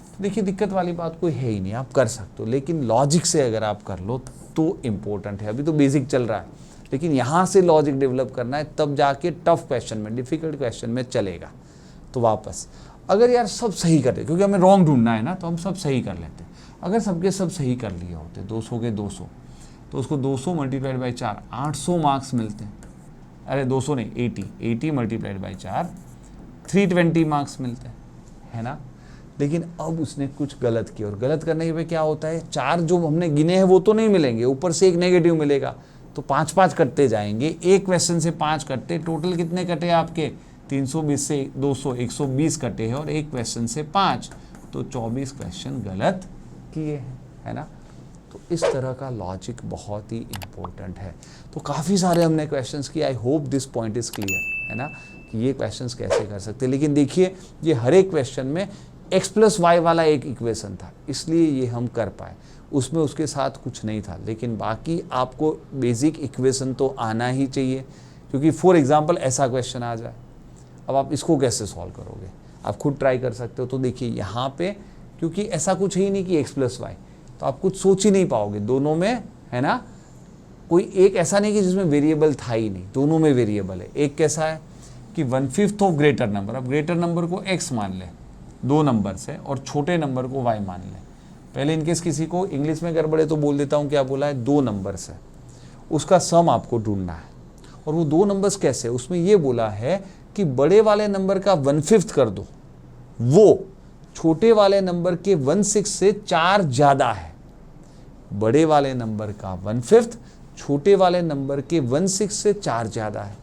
तो देखिए दिक्कत वाली बात कोई है ही नहीं, आप कर सकते हो, लेकिन लॉजिक से अगर आप कर लो तो इम्पोर्टेंट है। अभी तो बेसिक चल रहा है, लेकिन यहाँ से लॉजिक डेवलप करना है, तब जाके टफ क्वेश्चन में, डिफिकल्ट क्वेश्चन में चलेगा। तो वापस, अगर यार सब सही कर दे, क्योंकि हमें रॉन्ग ढूंढना है ना, तो हम सब सही कर लेते हैं। अगर सबके सब सही कर लिए होते 200 के 200, तो उसको 200 × 4 800 मार्क्स मिलते हैं। अरे 200 नहीं, 80 × 4 320 मार्क्स मिलते हैं, है ना। लेकिन अब उसने कुछ गलत किया, और गलत करने के क्या होता है, 4 जो हमने गिने हैं वो तो नहीं मिलेंगे, ऊपर से एक नेगेटिव मिलेगा, तो 5 कटते जाएंगे। एक क्वेश्चन से 5 कटते, टोटल कितने कटे आपके 320 से 200 120 कटे हैं, और एक क्वेश्चन से 5, तो 24 क्वेश्चन गलत किए हैं, है ना। तो इस तरह का लॉजिक बहुत ही इम्पोर्टेंट है। तो काफ़ी सारे हमने क्वेश्चंस किए, I hope this point is clear, है ना, कि ये क्वेश्चंस कैसे कर सकते हैं। लेकिन देखिए ये हर एक क्वेश्चन में x + y वाला एक इक्वेशन था, इसलिए ये हम कर पाए, उसमें उसके साथ कुछ नहीं था। लेकिन बाकी आपको बेसिक इक्वेशन तो आना ही चाहिए, क्योंकि फॉर एग्जाम्पल ऐसा क्वेश्चन आ जाए, अब आप इसको कैसे सॉल्व करोगे, आप खुद ट्राई कर सकते हो। तो देखिए यहाँ पे क्योंकि ऐसा कुछ है ही नहीं कि x + y, तो आप कुछ सोच ही नहीं पाओगे, दोनों में, है ना। कोई एक ऐसा नहीं कि जिसमें वेरिएबल था ही नहीं, दोनों में वेरिएबल है। एक कैसा है कि 1/5 ऑफ ग्रेटर नंबर, अब ग्रेटर नंबर को x मान ले 2 नंबर से, और छोटे नंबर को y मान ले। पहले इनकेस किसी को इंग्लिश में गड़बड़े तो बोल देता हूँ, क्या बोला है, 2 नंबर से उसका सम आपको ढूंढना है। और वो 2 नंबर्स कैसे, उसमें ये बोला है कि बड़े वाले नंबर का 1/5 कर दो, वो छोटे वाले नंबर के 1/6 से 4 ज़्यादा है। बड़े वाले नंबर का 1/5 छोटे वाले नंबर के 1/6 से 4 ज़्यादा है,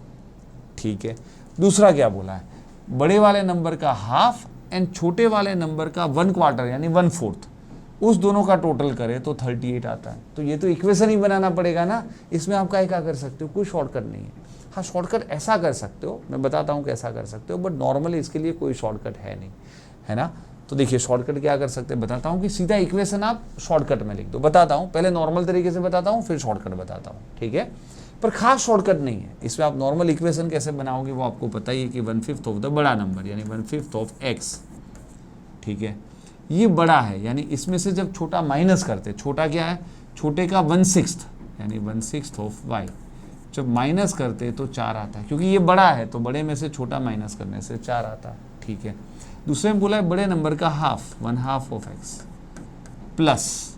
ठीक है। दूसरा क्या बोला है, बड़े वाले नंबर का हाफ एंड छोटे वाले नंबर का 1/4 यानी 1/4, उस दोनों का टोटल करें तो 38 आता है। तो ये तो इक्वेशन ही बनाना पड़ेगा ना, इसमें आप क्या कर सकते हो, कोई शॉर्टकट नहीं है। हाँ शॉर्टकट ऐसा कर सकते हो, मैं बताता हूँ कैसा कर सकते हो, बट नॉर्मली इसके लिए कोई शॉर्टकट है नहीं, है ना। तो देखिए शॉर्टकट क्या कर सकते हैं, बताता हूँ कि सीधा इक्वेशन आप शॉर्टकट में लिख दो, बताता हूँ, पहले नॉर्मल तरीके से बताता हूँ फिर शॉर्टकट बताता हूँ, ठीक है। पर खास शॉर्टकट नहीं है इसमें, आप नॉर्मल इक्वेशन कैसे बनाओगे वो आपको पता ही है कि 1/5 ऑफ द बड़ा नंबर यानी 1/5 ऑफ x, ठीक है। ये बड़ा है यानी इसमें से जब छोटा माइनस करते, छोटा क्या है, छोटे का 1/6 यानी 1/6 ऑफ y, जब माइनस करते तो 4 आता है, क्योंकि ये बड़ा है तो बड़े में से छोटा माइनस करने से 4 आता है, ठीक है। दूसरे में बोला है बड़े नंबर का हाफ, 1/2 ऑफ x प्लस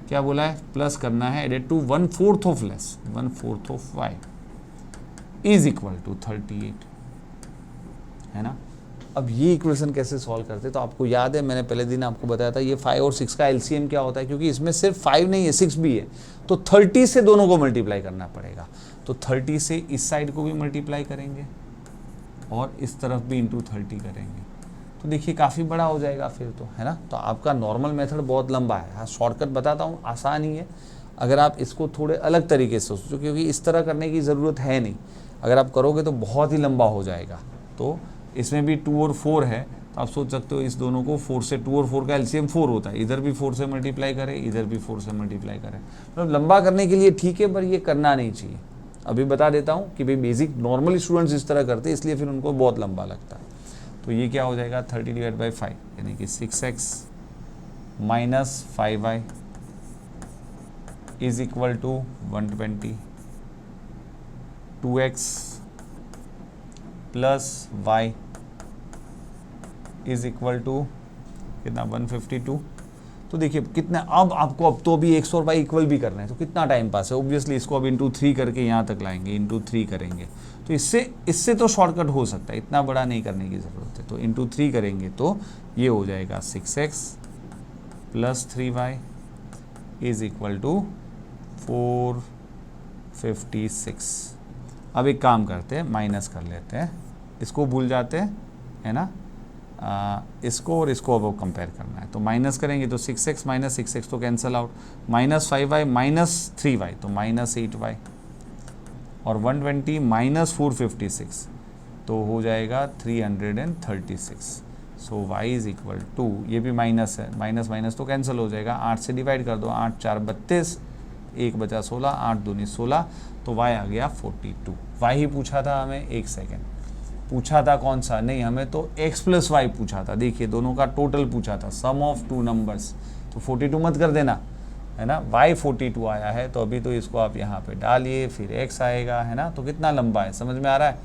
क्या बोला है, प्लस करना है added to 1/4 of less 1/4 of y is equal to 38, है ना। अब ये इक्वेशन कैसे सॉल्व करते, तो आपको याद है मैंने पहले दिन आपको बताया था ये 5 और 6 का एलसीएम क्या होता है, क्योंकि इसमें सिर्फ 5 नहीं है 6 भी है, तो 30 से दोनों को मल्टीप्लाई करना पड़ेगा। तो 30 से इस साइड को भी मल्टीप्लाई करेंगे और इस तरफ भी इंटू 30 करेंगे, तो देखिए काफ़ी बड़ा हो जाएगा फिर तो, है ना। तो आपका नॉर्मल मेथड बहुत लंबा है, हाँ शॉर्टकट बताता हूँ, आसान ही है। अगर आप इसको थोड़े अलग तरीके से सोचो, क्योंकि इस तरह करने की ज़रूरत है नहीं, अगर आप करोगे तो बहुत ही लंबा हो जाएगा। तो इसमें भी 2 और 4 है, तो आप सोच सकते हो इस दोनों को 4 से 2 और 4 का एलसीएम 4 होता है, इधर भी 4 से मल्टीप्लाई करें, इधर भी 4 से मल्टीप्लाई करें। मतलब लंबा करने के लिए ठीक है, पर ये करना नहीं चाहिए। अभी बता देता हूँ कि भाई बेसिक नॉर्मल स्टूडेंट्स इस तरह करते हैं, इसलिए फिर उनको बहुत लंबा लगता है। तो ये क्या हो जाएगा 30/5 यानी कि 6x minus 5y is equal to 120, 2x plus y is equal to कितना 152। तो देखिए कितना, अब आपको अब तो अभी x और y इक्वल भी करना है, तो कितना टाइम पास है। ऑब्वियसली इसको अब इंटू 3 करके यहाँ तक लाएंगे, इंटू 3 करेंगे, तो इससे तो शॉर्टकट हो सकता है, इतना बड़ा नहीं करने की ज़रूरत है। तो इंटू 3 करेंगे तो ये हो जाएगा 6x plus 3y is equal to 456। अब एक काम करते हैं, माइनस कर लेते हैं, इसको भूल जाते हैं, है ना। इसको और इसको अब कंपेयर करना है, तो माइनस करेंगे तो 6x माइनस 6x तो cancel out, minus 5y minus 3y तो माइनस 8y, और 120 माइनस 456 तो हो जाएगा 336। सो y इज इक्वल टू, ये भी माइनस है, माइनस माइनस तो कैंसिल हो जाएगा, 8 से डिवाइड कर दो, 8 4 32, 1 बचा 16, 8 दूनी 16, तो y आ गया 42। y ही पूछा था हमें, एक सेकेंड पूछा था कौन सा, नहीं हमें तो x प्लस वाई पूछा था। देखिए दोनों का टोटल पूछा था, सम ऑफ 2 नंबर्स, तो 42 मत कर देना, है ना। y 42 आया है, तो अभी तो इसको आप यहाँ पे डालिए, फिर x आएगा, है ना। तो कितना लंबा है, समझ में आ रहा है।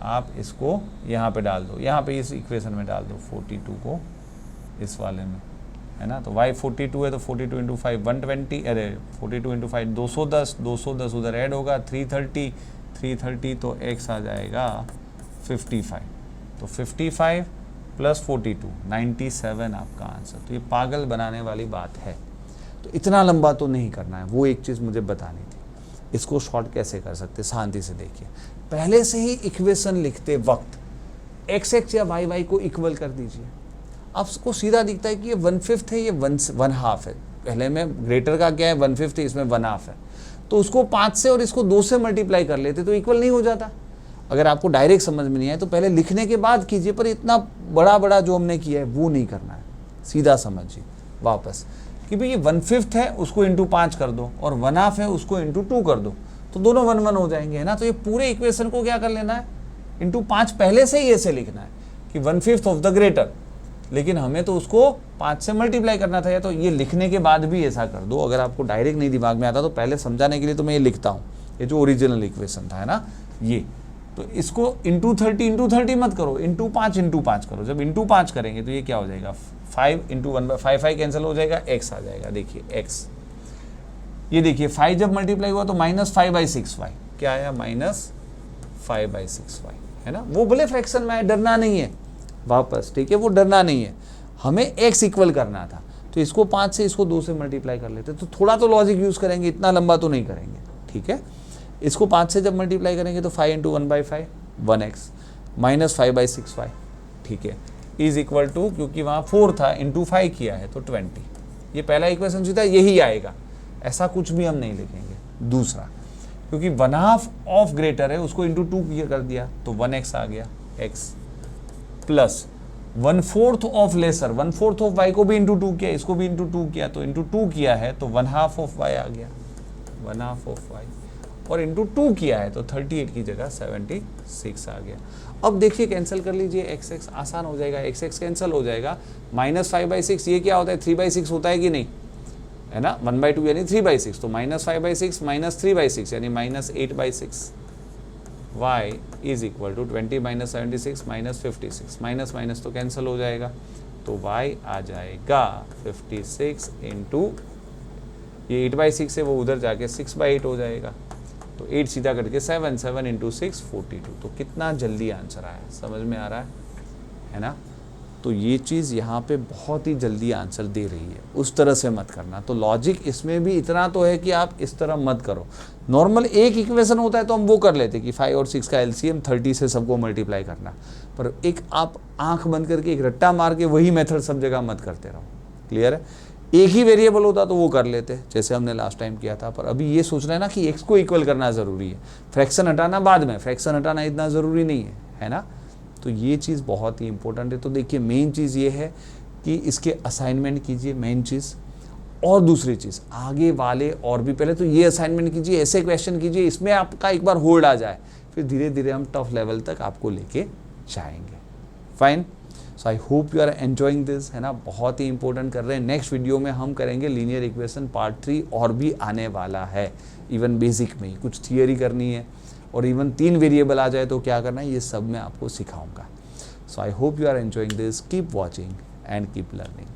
आप इसको यहाँ पे डाल दो, यहाँ पे इस इक्वेशन में डाल दो 42 को इस वाले में, है ना। तो y 42 है, तो 42 इंटू 5 120, अरे 42 इंटू 5 210, 210 उधर ऐड होगा 330, तो x आ जाएगा 55। तो 55 प्लस 42 97 आपका आंसर। तो ये पागल बनाने वाली बात है, तो इतना लंबा तो नहीं करना है, वो एक चीज़ मुझे बतानी थी। इसको शॉर्ट कैसे कर सकते, शांति से देखिए। पहले से ही इक्वेशन लिखते वक्त x या y को इक्वल कर दीजिए, आपको सीधा दिखता है कि ये 1/5 है, ये 1/2 है। पहले में ग्रेटर का क्या है 1/5 है, इसमें 1/2 है, तो उसको 5 से और इसको 2 से मल्टीप्लाई कर लेते तो इक्वल नहीं हो जाता। अगर आपको डायरेक्ट समझ में नहीं आए तो पहले लिखने के बाद कीजिए, पर इतना बड़ा जो हमने किया है वो नहीं करना है, सीधा समझिए वापस कि भाई ये 1/5 है, उसको इंटू 5 कर दो, और 1/2 है उसको इंटू 2 कर दो, तो दोनों 1 हो जाएंगे, है ना। तो ये पूरे इक्वेशन को क्या कर लेना है, इंटू 5 पहले से ही ऐसे लिखना है कि 1/5 ऑफ द ग्रेटर, लेकिन हमें तो उसको 5 से मल्टीप्लाई करना था, या तो ये लिखने के बाद भी ऐसा कर दो। अगर आपको डायरेक्ट नहीं दिमाग में आता तो पहले समझाने के लिए तो मैं ये लिखता हूँ, ये जो ओरिजिनल इक्वेशन था, है ना ये। तो इसको इंटू 30 मत करो, इंटू 5 करो। जब इंटू 5 करेंगे तो ये क्या हो जाएगा 5 इंटू 1/5 5 कैंसिल हो जाएगा, x आ जाएगा। देखिए x, ये देखिए 5 जब मल्टीप्लाई हुआ तो -5/6y क्या आया, -5/6y, है ना। वो बोले फ्रैक्शन में है, डरना नहीं है वापस, ठीक है, वो डरना नहीं है, हमें x इक्वल करना था। तो इसको 5 से इसको 2 से मल्टीप्लाई कर लेते, तो थोड़ा तो लॉजिक यूज़ करेंगे, इतना लंबा तो नहीं करेंगे, ठीक है। इसको 5 से जब मल्टीप्लाई करेंगे तो 5 इंटू 1/5 1x -5/6y, ठीक है, इज इक्वल टू, क्योंकि वहाँ 4 था इंटू 5 किया है तो 20। ये पहला इक्वेशन सीधा यही आएगा, ऐसा कुछ भी हम नहीं लिखेंगे। दूसरा, क्योंकि 1/2 ऑफ ग्रेटर है उसको इंटू 2 कर दिया तो 1x आ गया, x plus 1/4 of lesser, 1/4 of y को भी इंटू 2 किया, इसको भी इंटू 2 किया, तो इंटू 2 किया है तो 1/2 ऑफ y आ गया, 1/2 ऑफ y, और इंटू 2 किया है तो 38 की जगह 76 आ गया। अब देखिए कैंसिल कर लीजिए, x आसान हो जाएगा, x कैंसिल हो जाएगा, -5/6 ये क्या होता है 3/6 होता है कि नहीं, है ना, 1/2 यानी 3/6, तो -5/6 -3/6 यानी -8/6, y is equal to 20 -76 -56, minus minus तो कैंसिल हो जाएगा, तो y आ जाएगा 56 इंटू ये 8/6 है, वो उधर जाके 6/8 हो जाएगा। तो 8 सीधा करके 7, 7 × 6 42। तो कितना जल्दी आंसर आया, समझ में आ रहा है ना। तो ये चीज़ यहाँ पे बहुत ही जल्दी आंसर दे रही है, उस तरह से मत करना। तो लॉजिक इसमें भी इतना तो है कि आप इस तरह मत करो। नॉर्मल एक इक्वेशन होता है तो हम वो कर लेते कि 5 और 6 का एलसीएम 30 से सबको मल्टीप्लाई करना, पर एक आप आंख बंद करके एक रट्टा मार के वही मेथड सब जगह मत करते रहो। क्लियर है। एक ही वेरिएबल होता तो वो कर लेते जैसे हमने लास्ट टाइम किया था, पर अभी ये सोचना है ना कि एक्स को इक्वल करना ज़रूरी है, फ्रैक्शन हटाना बाद में, फ्रैक्शन हटाना इतना ज़रूरी नहीं है ना। तो ये चीज़ बहुत ही इंपॉर्टेंट है। तो देखिए मेन चीज़ ये है कि इसके असाइनमेंट कीजिए, मेन चीज़। और दूसरी चीज़ आगे वाले और भी, पहले तो ये असाइनमेंट कीजिए, ऐसे क्वेश्चन कीजिए, इसमें आपका एक बार होल्ड आ जाए, फिर धीरे धीरे हम टफ लेवल तक आपको लेके जाएंगे। Fine. So I hope you are enjoying this, है ना। बहुत ही इंपॉर्टेंट कर रहे हैं। नेक्स्ट वीडियो में हम करेंगे लीनियर इक्वेशन पार्ट 3 और भी आने वाला है। इवन बेसिक में ही कुछ थियरी करनी है, और इवन 3 वेरिएबल आ जाए तो क्या करना है, ये सब मैं आपको सिखाऊंगा। So I hope you are enjoying this. Keep watching and keep learning.